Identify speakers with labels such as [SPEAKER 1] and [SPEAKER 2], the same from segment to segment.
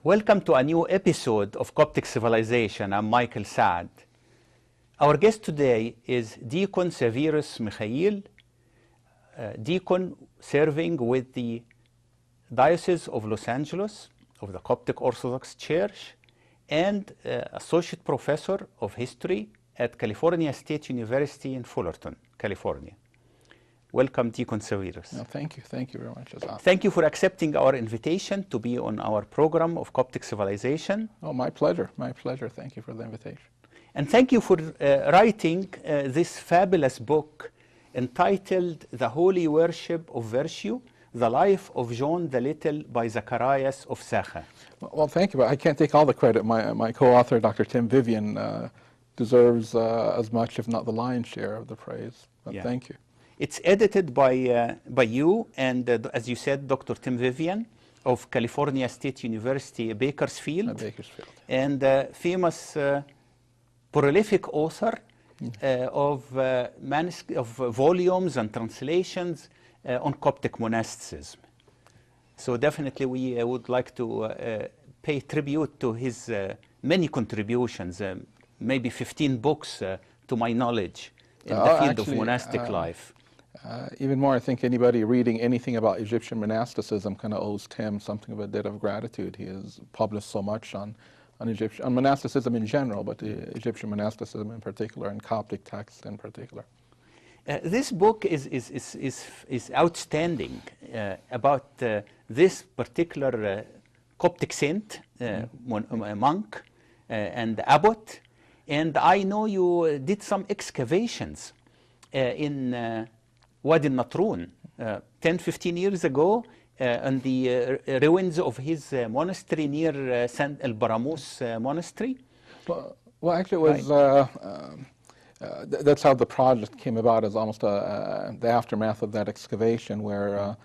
[SPEAKER 1] Welcome to a new episode of Coptic Civilization. I'm Michael Saad. Our guest today is Deacon Severus Mikhail, deacon serving with the Diocese of Los Angeles of the Coptic Orthodox Church and associate professor of history at California State University in Fullerton, California. Welcome, Deacon Severus.
[SPEAKER 2] No, thank you. Thank you very much.
[SPEAKER 1] Thank you for accepting our invitation to be on our program of Coptic Civilization.
[SPEAKER 2] Oh, my pleasure. My pleasure. Thank you for the invitation.
[SPEAKER 1] And thank you for writing this fabulous book entitled The Holy Worship of Virtue, The Life of John the Little by Zacharias of Sakha.
[SPEAKER 2] Well, thank you, but I can't take all the credit. My co-author, Dr. Tim Vivian, deserves as much, if not the lion's share of the praise. But
[SPEAKER 1] Yeah.
[SPEAKER 2] Thank you.
[SPEAKER 1] It's edited by you and, as you said, Dr. Tim Vivian of California State University, Bakersfield.
[SPEAKER 2] Bakersfield.
[SPEAKER 1] And famous prolific author of volumes and translations on Coptic monasticism. So definitely we would like to pay tribute to his many contributions, maybe 15 books to my knowledge in the field of monastic life.
[SPEAKER 2] Even more, I think anybody reading anything about Egyptian monasticism kind of owes Tim something of a debt of gratitude. He has published so much on monasticism in general, but Egyptian monasticism in particular, and Coptic texts in particular.
[SPEAKER 1] This book is outstanding about this particular Coptic saint, monk, and abbot. And I know you did some excavations in Wadi Natrun 10-15 years ago on the ruins of his monastery near St. El Baramus monastery.
[SPEAKER 2] Well, actually, it was that's how the project came about, as almost the aftermath of that excavation, where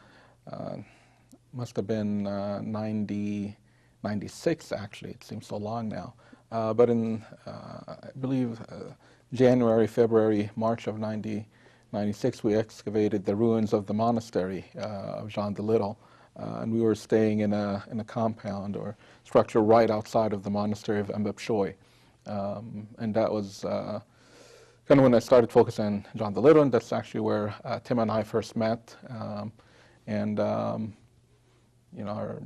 [SPEAKER 2] must have been 96 actually. It seems so long now. But in I believe January, February, March of 96, we excavated the ruins of the monastery of John the Little, and we were staying in a compound or structure right outside of the monastery of Mbapshoy. And that was kind of when I started focusing on John the Little, and that's actually where Tim and I first met. And you know, our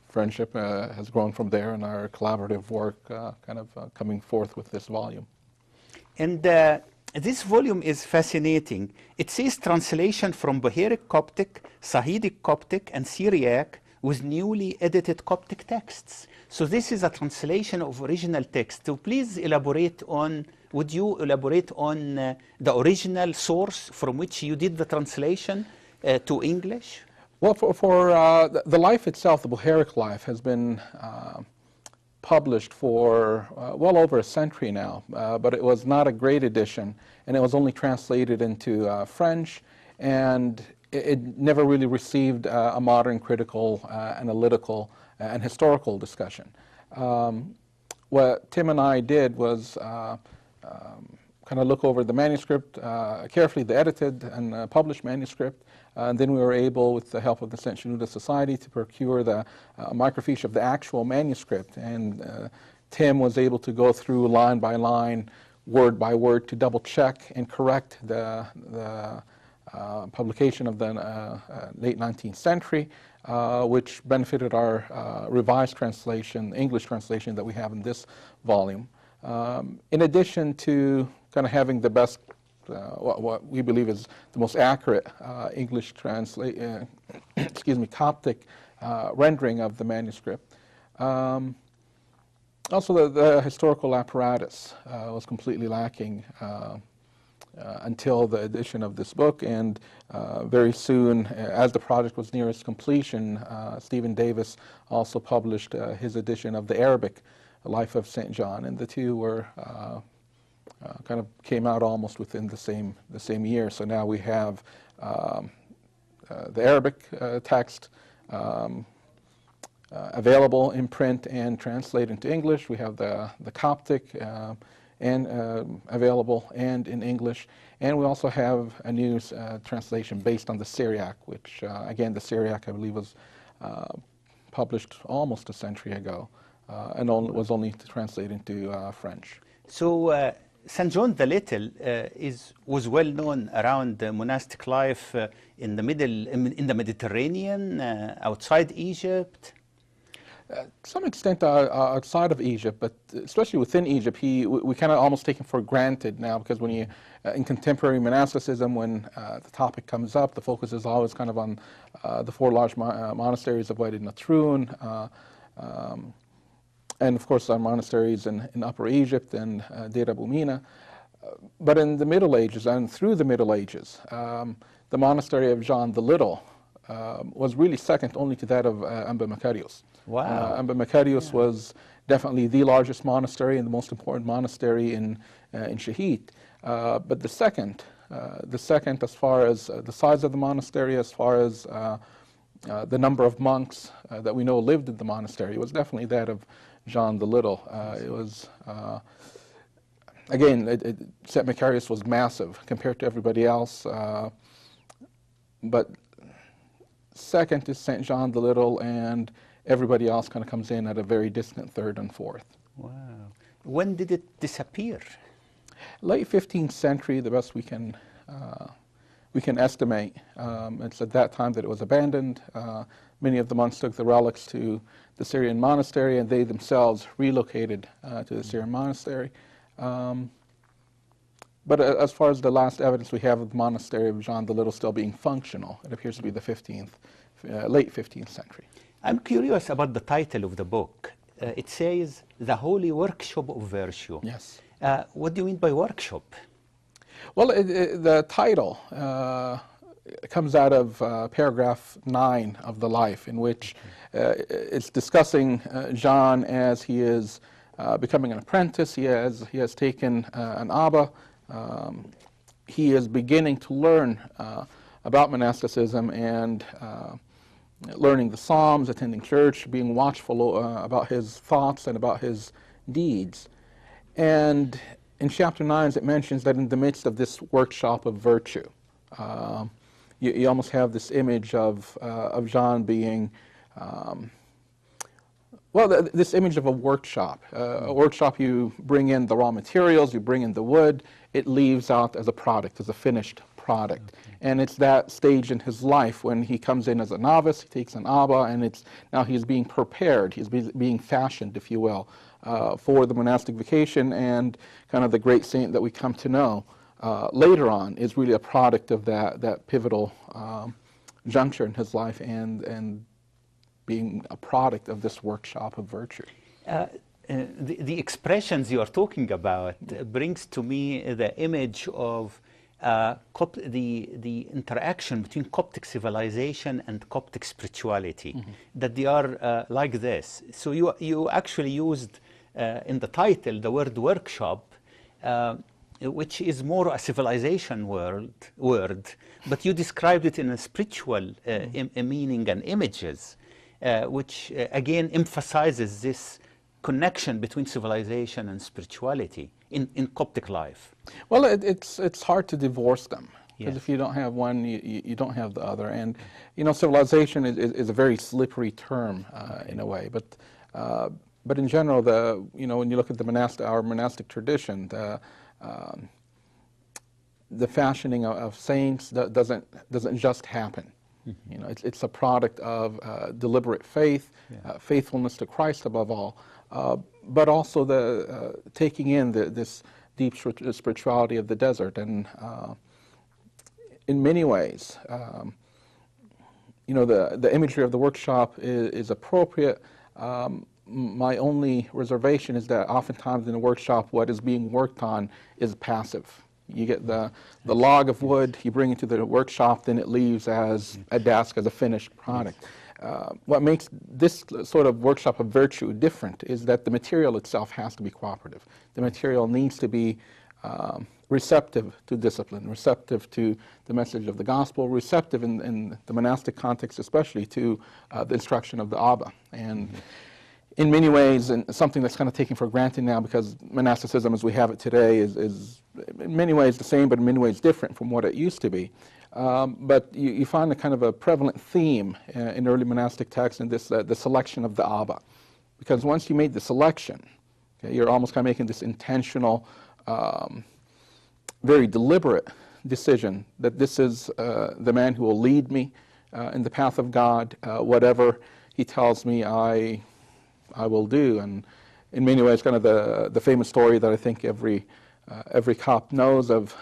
[SPEAKER 2] friendship has grown from there, and our collaborative work kind of coming forth with this volume.
[SPEAKER 1] And this volume is fascinating. It says translation from Bohairic Coptic, Sahidic Coptic, and Syriac with newly edited Coptic texts. So this is a translation of original text. So please elaborate on, would you elaborate on the original source from which you did the translation to English?
[SPEAKER 2] Well, for the life itself, the Bohairic life, has been published for well over a century now, but it was not a great edition, and it was only translated into French, and it never really received a modern critical, analytical, and historical discussion. What Tim and I did was kind of look over the manuscript, carefully the edited and published manuscript, and then we were able, with the help of the St. Shenouda Society, to procure the microfiche of the actual manuscript. And Tim was able to go through line by line, word by word, to double check and correct the publication of the late 19th century, which benefited our revised translation, English translation that we have in this volume. In addition to kind of having the best what we believe is the most accurate English Coptic rendering of the manuscript. Also, the historical apparatus was completely lacking until the edition of this book, and very soon, as the project was near its completion, Stephen Davis also published his edition of the Arabic Life of St. John, and the two were kind of came out almost within the same year. So now we have the Arabic text available in print and translated into English. We have the Coptic and available and in English, and we also have a new translation based on the Syriac, which again, the Syriac I believe was published almost a century ago, and was only translated into French.
[SPEAKER 1] So St. John the Little was well known around the monastic life in the Mediterranean, outside Egypt.
[SPEAKER 2] To some extent outside of Egypt, but especially within Egypt, we kind of almost take him for granted now, because when you, in contemporary monasticism, when the topic comes up, the focus is always kind of on the four large monasteries of Wadi Natrun, and of course our monasteries in Upper Egypt and Deir Abu Mina. But in the Middle Ages and through the Middle Ages, the monastery of John the Little was really second only to that of Amba Makarios.
[SPEAKER 1] Wow.
[SPEAKER 2] Amba Makarios was definitely the largest monastery and the most important monastery in Shahid. But the second as far as the size of the monastery, as far as the number of monks that we know lived in the monastery, was definitely that of John the Little. It was, again, St. Macarius was massive compared to everybody else, but second is St. John the Little, and everybody else kind of comes in at a very distant third and fourth.
[SPEAKER 1] Wow. When did it disappear?
[SPEAKER 2] Late 15th century, the best we can estimate. It's at that time that it was abandoned. Many of the monks took the relics to the Syrian monastery, and they themselves relocated to the Syrian monastery. But as far as the last evidence we have of the monastery of John the Little still being functional, it appears to be the late 15th century.
[SPEAKER 1] I'm curious about the title of the book. It says, The Holy Workshop of Virtue.
[SPEAKER 2] Yes.
[SPEAKER 1] What do you mean by workshop?
[SPEAKER 2] Well, the title comes out of paragraph 9 of the Life, in which it's discussing John as he is becoming an apprentice. He has taken an Abba. He is beginning to learn about monasticism and learning the Psalms, attending church, being watchful about his thoughts and about his deeds. And in chapter 9, it mentions that in the midst of this workshop of virtue, you almost have this image of John being, this image of a workshop. A workshop, you bring in the raw materials, you bring in the wood, it leaves out as a product, as a finished product. Okay. And it's that stage in his life when he comes in as a novice, he takes an Abba, and now he's being prepared, he's being fashioned, if you will, for the monastic vocation, and kind of the great saint that we come to know later on is really a product of that pivotal juncture in his life, and being a product of this workshop of virtue.
[SPEAKER 1] The expressions you are talking about brings to me the image of the interaction between Coptic civilization and Coptic spirituality, that they are like this. So you actually used in the title the word workshop, which is more a civilization word, but you described it in a spiritual meaning and images, which again emphasizes this connection between civilization and spirituality in Coptic life.
[SPEAKER 2] Well, it's hard to divorce them, because
[SPEAKER 1] Yes.
[SPEAKER 2] if you don't have one, you don't have the other. And civilization is a very slippery term in a way. But in general, when you look at our monastic tradition, the fashioning of saints doesn't just happen. It's a product of deliberate faith, faithfulness to Christ above all, but also the taking in this deep spirituality of the desert. And in many ways, the imagery of the workshop is appropriate. My only reservation is that oftentimes in a workshop, what is being worked on is passive. You get the log of wood, you bring it to the workshop, then it leaves as a desk, as a finished product. What makes this sort of workshop of virtue different is that the material itself has to be cooperative. The material needs to be receptive to discipline, receptive to the message of the gospel, receptive in the monastic context especially to the instruction of the Abba. And in many ways, and something that's kind of taken for granted now because monasticism as we have it today is in many ways the same, but in many ways different from what it used to be. But you find a kind of a prevalent theme in early monastic texts in this, the selection of the Abba. Because once you made the selection, okay, you're almost kind of making this intentional, very deliberate decision that this is the man who will lead me in the path of God. Whatever he tells me, I will do. And in many ways, kind of the famous story that I think every Copt knows of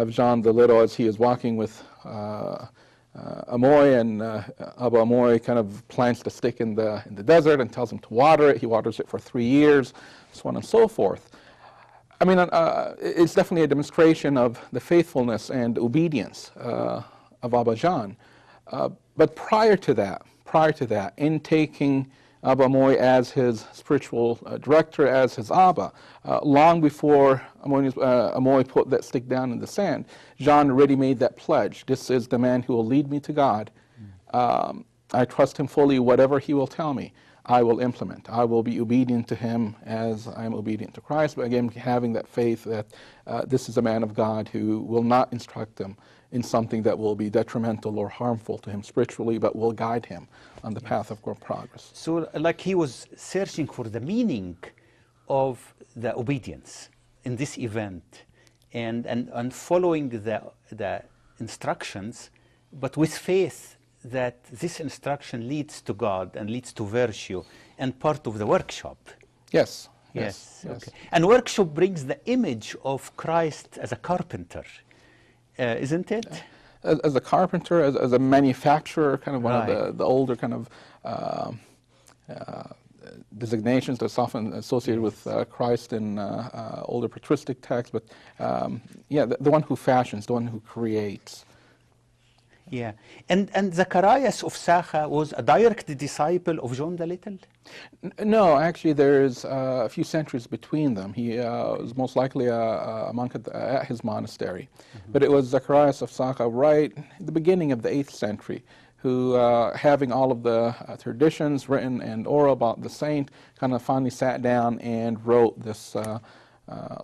[SPEAKER 2] John the Little as he is walking with Amoy, and Abba Amoy kind of plants the stick in the desert and tells him to water it. He waters it for 3 years, so on and so forth. I mean, it's definitely a demonstration of the faithfulness and obedience of Abba John. But prior to that, in taking Abba Amoy as his spiritual director, as his Abba, long before Amoy put that stick down in the sand, John already made that pledge. This is the man who will lead me to God. I trust him fully. Whatever he will tell me, I will implement. I will be obedient to him as I am obedient to Christ. But again, having that faith that this is a man of God who will not instruct him in something that will be detrimental or harmful to him spiritually, but will guide him on the path of progress.
[SPEAKER 1] So like he was searching for the meaning of the obedience in this event and following the instructions, but with faith that this instruction leads to God and leads to virtue and part of the workshop.
[SPEAKER 2] Yes.
[SPEAKER 1] Okay. And workshop brings the image of Christ as a carpenter, isn't it?
[SPEAKER 2] As a carpenter, as a manufacturer, kind of one of the older kind of designations that's often associated with Christ in older patristic texts. But the one who fashions, the one who creates.
[SPEAKER 1] Yeah, and Zacharias of Sakha was a direct disciple of John the Little?
[SPEAKER 2] No, actually there's a few centuries between them. He was most likely a monk at his monastery. But it was Zacharias of Sakha right at the beginning of the 8th century who, having all of the traditions written and oral about the saint, kind of finally sat down and wrote this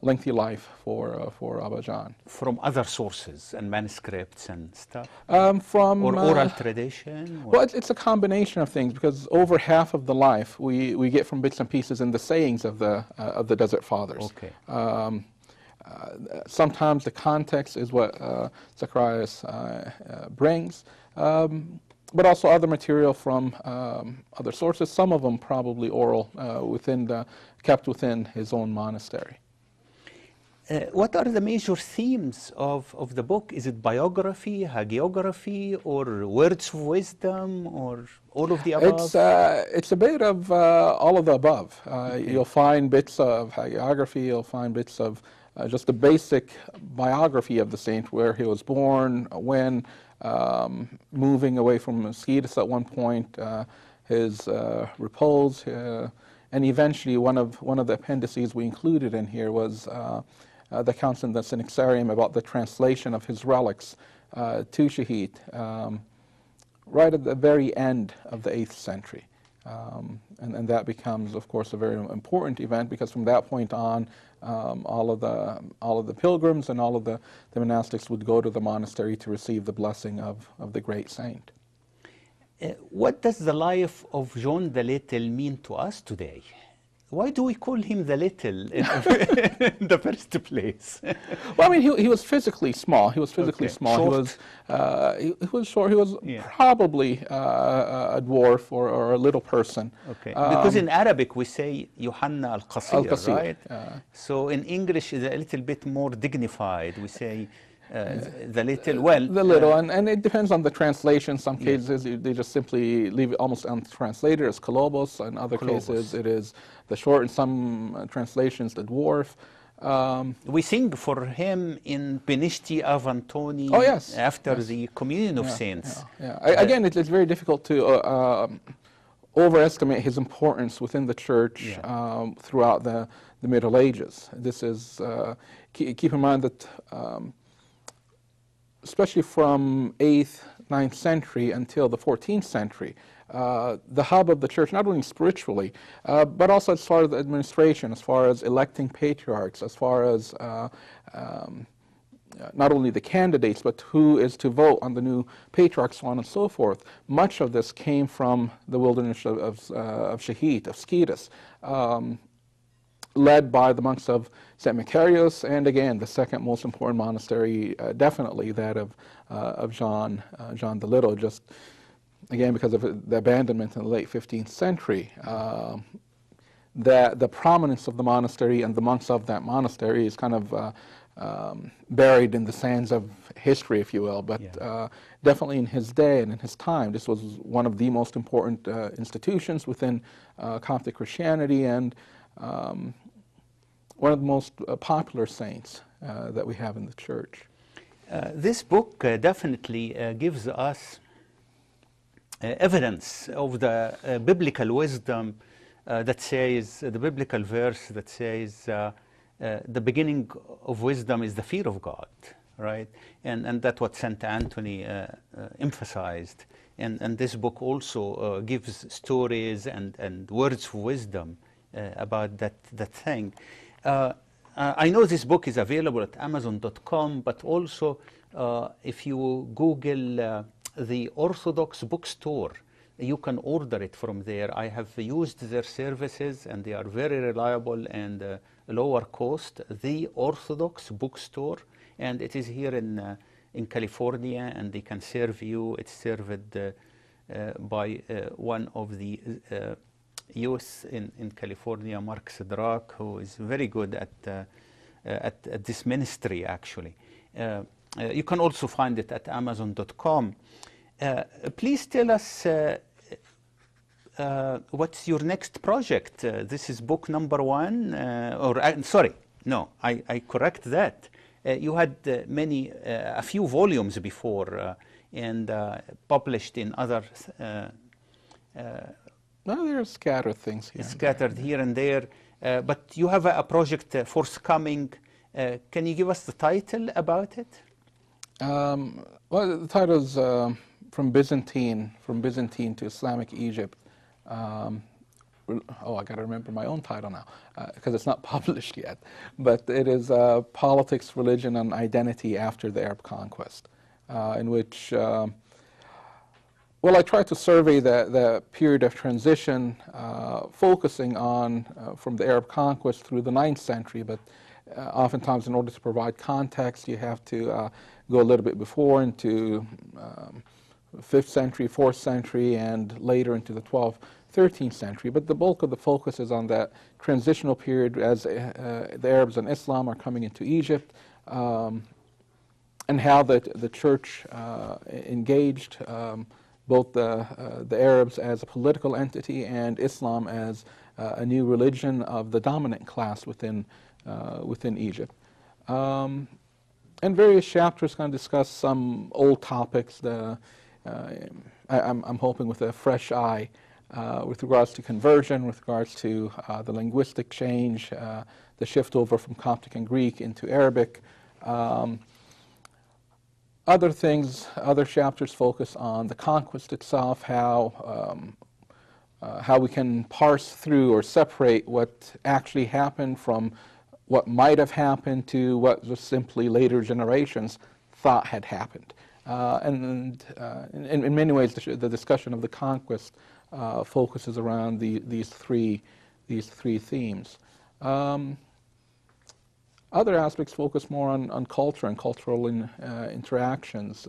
[SPEAKER 2] lengthy life for Abba John.
[SPEAKER 1] From other sources and manuscripts and stuff?
[SPEAKER 2] From
[SPEAKER 1] or oral tradition?
[SPEAKER 2] Well, it's a combination of things because over half of the life we get from bits and pieces in the sayings of the Desert Fathers.
[SPEAKER 1] Okay.
[SPEAKER 2] Sometimes the context is what Zacharias brings, but also other material from other sources. Some of them probably oral, kept within his own monastery.
[SPEAKER 1] What are the major themes of the book? Is it biography, hagiography, or words of wisdom, or all of the above?
[SPEAKER 2] It's a bit of all of the above. Okay. You'll find bits of hagiography, you'll find bits of just the basic biography of the saint, where he was born, when, moving away from Mesquites at one point, his repose, and eventually one of the appendices we included in here was the accounts in the Synaxarium about the translation of his relics to Shahid, right at the very end of the 8th century. And that becomes, of course, a very important event because from that point on, all of the pilgrims and all of the monastics would go to the monastery to receive the blessing of the great saint.
[SPEAKER 1] What does the life of John the Little mean to us today? why do we call him the little in the first place?
[SPEAKER 2] Well, I mean, he was physically small. He was physically
[SPEAKER 1] Okay.
[SPEAKER 2] small.
[SPEAKER 1] Short?
[SPEAKER 2] He was short. He was probably a dwarf or a little person.
[SPEAKER 1] Okay. Because in Arabic we say Yohanna al-Qasir,
[SPEAKER 2] Al-Qasir,
[SPEAKER 1] right? So in English it's a little bit more dignified. We say the little. Well,
[SPEAKER 2] the little, and it depends on the translation. Some cases they just simply leave it almost untranslated as kolobos. In other cases it is the short. In some translations, the dwarf.
[SPEAKER 1] We sing for him in Benishti Avantoni after the Communion of Saints.
[SPEAKER 2] Again, it's very difficult to overestimate his importance within the church throughout the Middle Ages. This is keep in mind that especially from 8th, 9th century until the 14th century, the hub of the church, not only spiritually, but also as far as the administration, as far as electing patriarchs, as far as not only the candidates, but who is to vote on the new patriarchs, so on and so forth. Much of this came from the wilderness of Shahid, of Sketis, led by the monks of St. Mikhail, and again, the second most important monastery, definitely that of John the Little, just again because of the abandonment in the late 15th century. The prominence of the monastery and the monks of that monastery is kind of buried in the sands of history, if you will, but definitely in his day and in his time, this was one of the most important institutions within Coptic Christianity, and one of the most popular saints that we have in the church.
[SPEAKER 1] This book definitely gives us evidence of the biblical wisdom that says, the biblical verse that says, the beginning of wisdom is the fear of God, right? And that's what St. Anthony emphasized. And this book also gives stories and words of wisdom about that thing. I know this book is available at Amazon.com, but also if you Google the Orthodox bookstore, you can order it from there. I have used their services and they are very reliable and lower cost. The Orthodox bookstore, and it is here in California, and they can serve you. It's served by one of the youth in California, Mark Sidrak, who is very good at this ministry, actually. You can also find it at Amazon.com. Please tell us what's your next project? This is book number 1, sorry, no, I correct that. You had a few volumes before and published in other
[SPEAKER 2] no, there are scattered things here.
[SPEAKER 1] Scattered here and there, but you have a project forthcoming. Can you give us the title about it?
[SPEAKER 2] Well, the title is From Byzantine to Islamic Egypt. I got to remember my own title now because it's not published yet. But it is Politics, Religion, and Identity After the Arab Conquest, in which well, I tried to survey the period of transition, focusing on from the Arab conquest through the 9th century, but oftentimes in order to provide context, you have to go a little bit before into 5th century, 4th century, and later into the 12th, 13th century. But the bulk of the focus is on that transitional period as the Arabs and Islam are coming into Egypt, and how the church engaged both the Arabs as a political entity and Islam as a new religion of the dominant class within Egypt. And various chapters kind of discuss some old topics. I'm hoping with a fresh eye with regards to conversion, with regards to the linguistic change, the shift over from Coptic and Greek into Arabic. Other things, other chapters focus on the conquest itself, how we can parse through or separate what actually happened from what might have happened to what just simply later generations thought had happened. And in many ways, the discussion of the conquest focuses around these three these three themes. Other aspects focus more on culture and cultural interactions,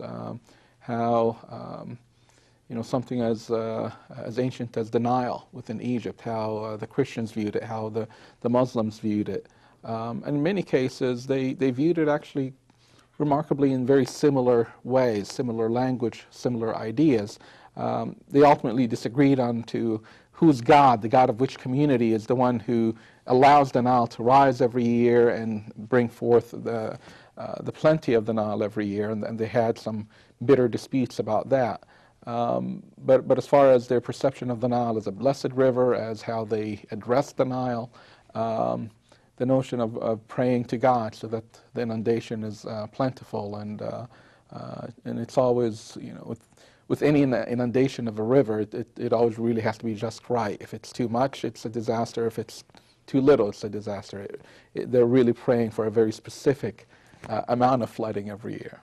[SPEAKER 2] how something as ancient as the Nile within Egypt, how the Christians viewed it, how the Muslims viewed it. And in many cases, they viewed it actually remarkably in very similar ways, similar language, similar ideas. They ultimately disagreed on to whose God, the God of which community, is the one who allows the Nile to rise every year and bring forth the plenty of the Nile every year, and they had some bitter disputes about that. But as far as their perception of the Nile as a blessed river, as how they addressed the Nile, the notion of praying to God so that the inundation is plentiful, and it's always, with any inundation of a river, it always really has to be just right. If it's too much, it's a disaster. If it's too little, it's a disaster. They're really praying for a very specific amount of flooding every year.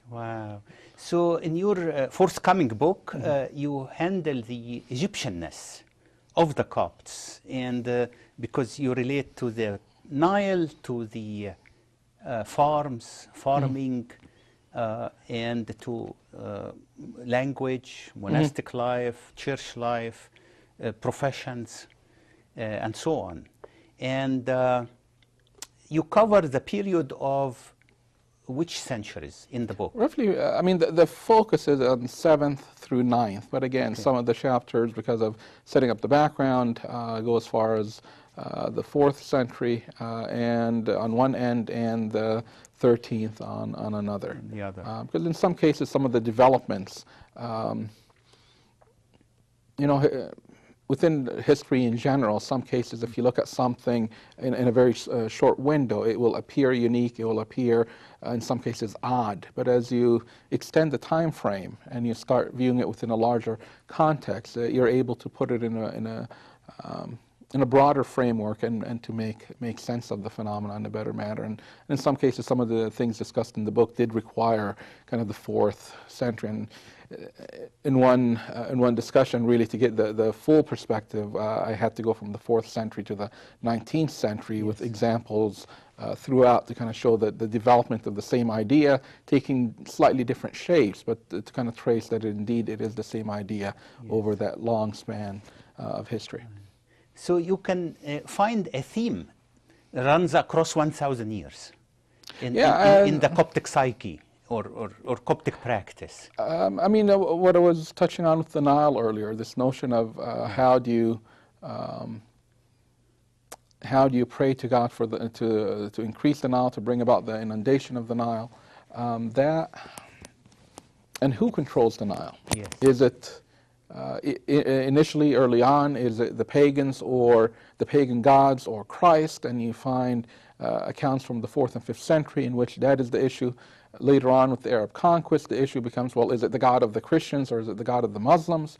[SPEAKER 1] Wow. So in your forthcoming book, you handle the Egyptianness of the Copts, and because you relate to the Nile, to the farming, and to language, monastic life, church life, professions, and so on. And you cover the period of which centuries in the book?
[SPEAKER 2] Roughly, I mean, the focus is on 7th through 9th, but again, some of the chapters, because of setting up the background, go as far as the 4th century and on one end, and the 13th on another.
[SPEAKER 1] The other.
[SPEAKER 2] Because in some cases, some of the developments, within history in general, some cases, if you look at something in a very short window, it will appear unique, it will appear, in some cases, odd. But as you extend the time frame and you start viewing it within a larger context, you're able to put it in a broader framework and to make sense of the phenomenon in a better manner. And in some cases, some of the things discussed in the book did require kind of the 4th century. And in one discussion, really, to get the full perspective, I had to go from the 4th century to the 19th century with examples throughout to kind of show that the development of the same idea taking slightly different shapes, but to kind of trace that indeed it is the same idea over that long span of history.
[SPEAKER 1] So you can find a theme that runs across 1,000 years in the Coptic psyche or Coptic practice.
[SPEAKER 2] I mean, what I was touching on with the Nile earlier, this notion of how do you pray to God for to increase the Nile, to bring about the inundation of the Nile, and who controls the Nile?
[SPEAKER 1] Yes.
[SPEAKER 2] Is it initially, early on, is it the pagans or the pagan gods or Christ? And you find accounts from the 4th and 5th century in which that is the issue. Later on with the Arab conquest, the issue becomes, well, is it the God of the Christians or is it the God of the Muslims?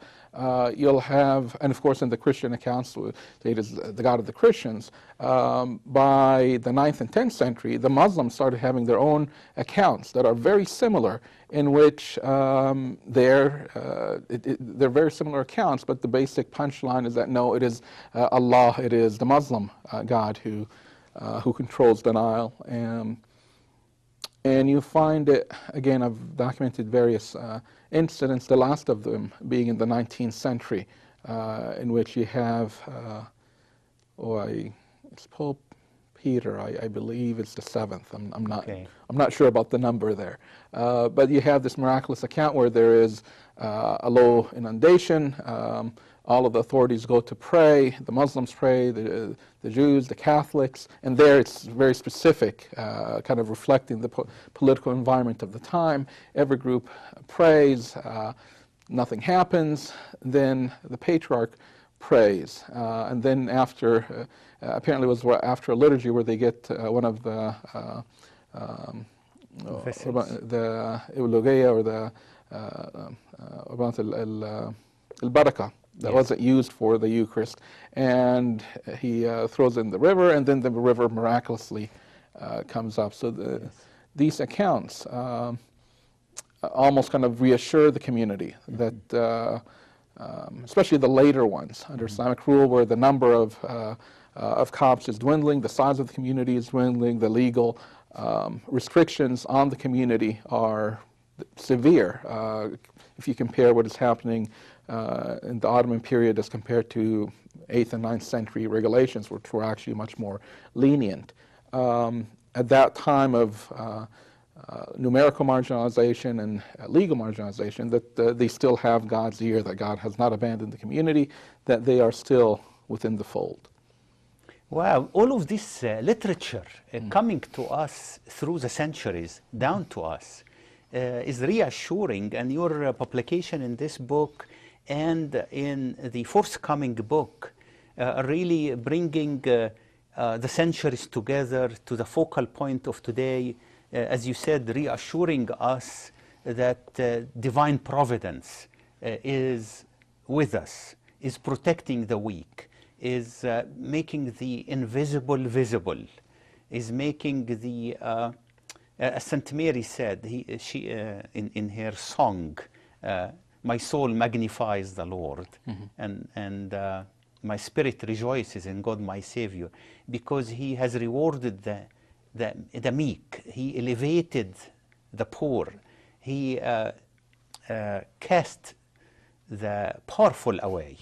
[SPEAKER 2] You'll have, and of course in the Christian accounts, it is the God of the Christians. By the 9th and 10th century, the Muslims started having their own accounts that are very similar, in which they're very similar accounts, but the basic punchline is that no, it is Allah, it is the Muslim God who controls the Nile. And you find it, again, I've documented various incidents, the last of them being in the 19th century, in which you have, it's Pope Peter, I believe it's the 7th. I'm not sure about the number there. But you have this miraculous account where there is a low inundation. All of the authorities go to pray. The Muslims pray, the Jews, the Catholics, and there it's very specific, kind of reflecting the political environment of the time. Every group prays, nothing happens. Then the patriarch prays, and then after, apparently it was after a liturgy where they get one of the Eulogea or the al-Baraka that wasn't used for the Eucharist, and he throws it in the river, and then the river miraculously comes up. So these accounts almost kind of reassure the community that especially the later ones under Islamic rule, where the number of Copts is dwindling, the size of the community is dwindling, the legal restrictions on the community are severe. If you compare what is happening in the Ottoman period as compared to 8th and 9th century regulations, which were actually much more lenient. At that time of numerical marginalization and legal marginalization, that they still have God's ear, that God has not abandoned the community, that they are still within the fold.
[SPEAKER 1] Wow, all of this literature coming to us through the centuries, down to us, is reassuring, and your publication in this book and in the forthcoming book really bringing the centuries together to the focal point of today, as you said, reassuring us that divine providence is with us, is protecting the weak, is making the invisible visible, is making the, as St. Mary said, she in her song, my soul magnifies the Lord, and my spirit rejoices in God my Savior, because he has rewarded the meek, he elevated the poor, he cast the powerful away.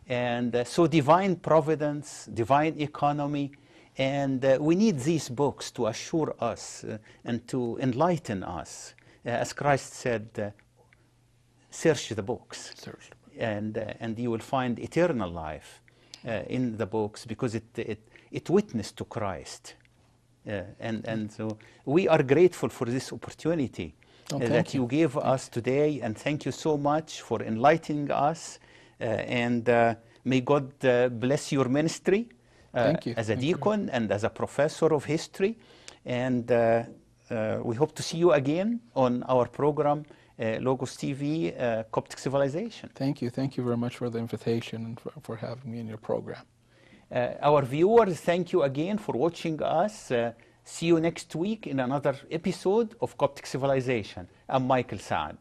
[SPEAKER 1] And so divine providence, divine economy, and we need these books to assure us and to enlighten us. As Christ said, search the books, and you will find eternal life in the books, because it witnessed to Christ. And so we are grateful for this opportunity that you gave us today, and thank you so much for enlightening us. And may God bless your ministry as a deacon and as a professor of history. And we hope to see you again on our program, Logos TV, Coptic Civilization.
[SPEAKER 2] Thank you. Thank you very much for the invitation and for having me in your program.
[SPEAKER 1] Our viewers, thank you again for watching us. See you next week in another episode of Coptic Civilization. I'm Michael Saad.